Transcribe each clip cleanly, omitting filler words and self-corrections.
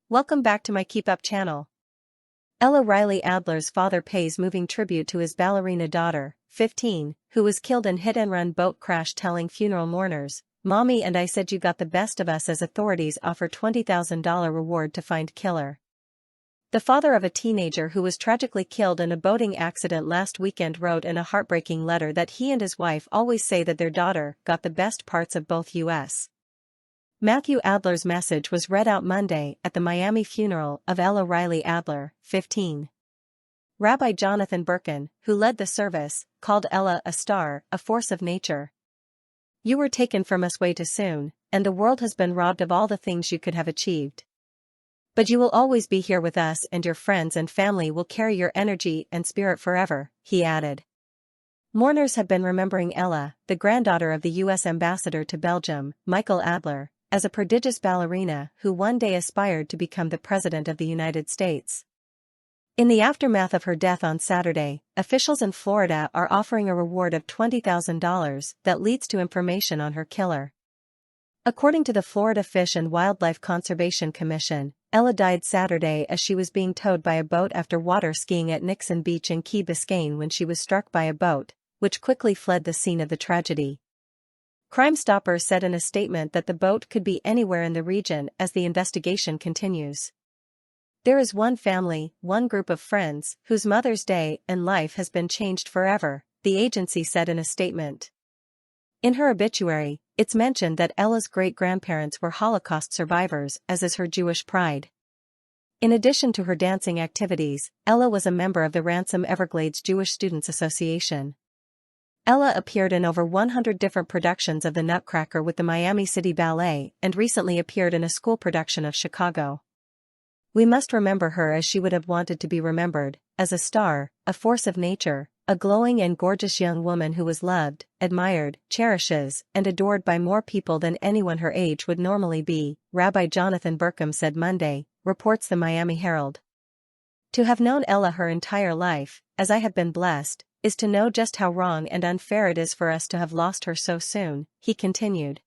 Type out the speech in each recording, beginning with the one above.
Welcome back to my KEEPUP channel. Riley Adler's father pays moving tribute to his ballerina daughter, 15, who was killed in hit-and-run boat crash, telling funeral mourners, "Mommy and I said you got the best of us," as authorities offer $20,000 reward to find killer. The father of a teenager who was tragically killed in a boating accident last weekend wrote in a heartbreaking letter that he and his wife always say that their daughter got the best parts of both U.S. Matthew Adler's message was read out Monday at the Miami funeral of Riley Adler, 15. Rabbi Jonathan Birkin, who led the service, called Ella a star, a force of nature. "You were taken from us way too soon, and the world has been robbed of all the things you could have achieved. But you will always be here with us, and your friends and family will carry your energy and spirit forever," he added. Mourners have been remembering Ella, the granddaughter of the U.S. ambassador to Belgium, Michael Adler, as a prodigious ballerina who one day aspired to become the President of the United States. In the aftermath of her death on Saturday, officials in Florida are offering a reward of $20,000 that leads to information on her killer. According to the Florida Fish and Wildlife Conservation Commission, Ella died Saturday as she was being towed by a boat after water skiing at Nixon Beach in Key Biscayne when she was struck by a boat, which quickly fled the scene of the tragedy. Crime Stoppers said in a statement that the boat could be anywhere in the region as the investigation continues. "There is one family, one group of friends, whose Mother's Day and life has been changed forever," the agency said in a statement. In her obituary, it's mentioned that Ella's great-grandparents were Holocaust survivors, as is her Jewish pride. In addition to her dancing activities, Ella was a member of the Ransom Everglades Jewish Students Association. Ella appeared in over 100 different productions of The Nutcracker with the Miami City Ballet and recently appeared in a school production of Chicago. "We must remember her as she would have wanted to be remembered, as a star, a force of nature, a glowing and gorgeous young woman who was loved, admired, cherishes, and adored by more people than anyone her age would normally be," Rabbi Jonathan Birkin said Monday, reports the Miami Herald. "To have known Ella her entire life, as I have been blessed, is to know just how wrong and unfair it is for us to have lost her so soon," he continued.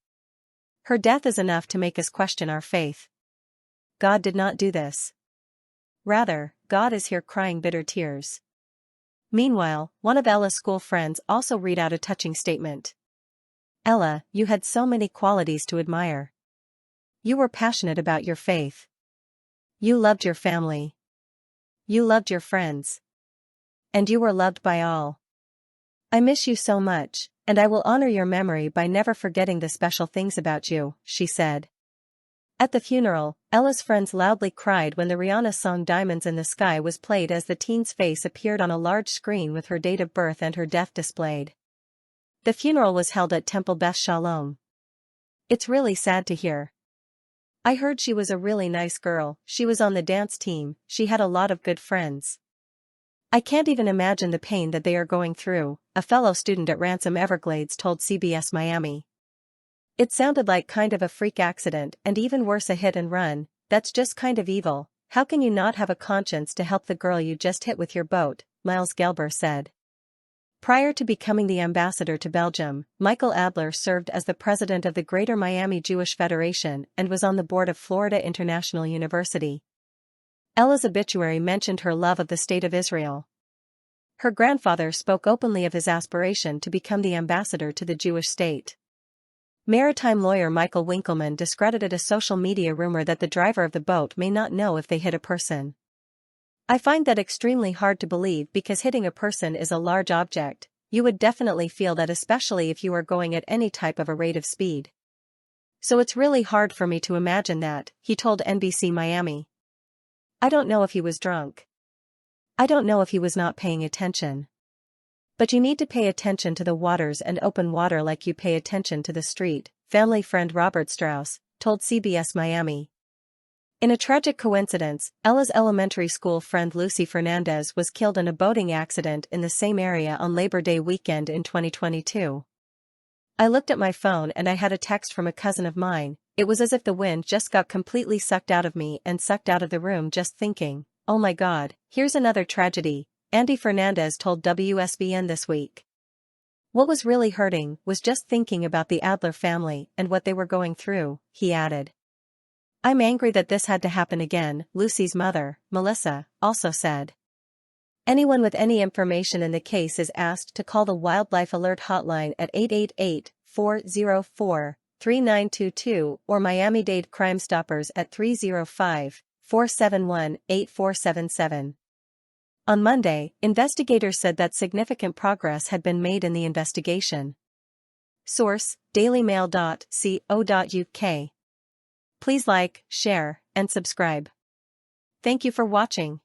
"Her death is enough to make us question our faith. God did not do this. Rather, God is here crying bitter tears." Meanwhile, one of Ella's school friends also read out a touching statement. "Ella, you had so many qualities to admire. You were passionate about your faith. You loved your family. You loved your friends. And you were loved by all. I miss you so much, and I will honor your memory by never forgetting the special things about you," she said. At the funeral, Ella's friends loudly cried when the Rihanna song "Diamonds in the Sky" was played as the teen's face appeared on a large screen with her date of birth and her death displayed. The funeral was held at Temple Beth Shalom. "It's really sad to hear. I heard she was a really nice girl, she was on the dance team, she had a lot of good friends. I can't even imagine the pain that they are going through," a fellow student at Ransom Everglades told CBS Miami. "It sounded like kind of a freak accident and even worse, a hit and run. That's just kind of evil. How can you not have a conscience to help the girl you just hit with your boat?" Miles Gelber said. Prior to becoming the ambassador to Belgium, Michael Adler served as the president of the Greater Miami Jewish Federation and was on the board of Florida International University. Ella's obituary mentioned her love of the State of Israel. Her grandfather spoke openly of his aspiration to become the ambassador to the Jewish state. Maritime lawyer Michael Winkleman discredited a social media rumor that the driver of the boat may not know if they hit a person. "I find that extremely hard to believe because hitting a person is a large object. You would definitely feel that, especially if you are going at any type of a rate of speed. So it's really hard for me to imagine that," he told NBC Miami. "I don't know if he was drunk. I don't know if he was not paying attention. But you need to pay attention to the waters and open water like you pay attention to the street," family friend Robert Strauss told CBS Miami. In a tragic coincidence, Ella's elementary school friend Lucy Fernandez was killed in a boating accident in the same area on Labor Day weekend in 2022. "I looked at my phone and I had a text from a cousin of mine. It was as if the wind just got completely sucked out of me and sucked out of the room, just thinking, oh my God, here's another tragedy," Andy Fernandez told WSBN this week. "What was really hurting was just thinking about the Adler family and what they were going through," he added. "I'm angry that this had to happen again," Lucy's mother, Melissa, also said. Anyone with any information in the case is asked to call the Wildlife Alert Hotline at 888-404-3922 or Miami-Dade Crime Stoppers at 305-471-8477. On Monday, investigators said that significant progress had been made in the investigation. Source: dailymail.co.uk. Please like, share, and subscribe. Thank you for watching.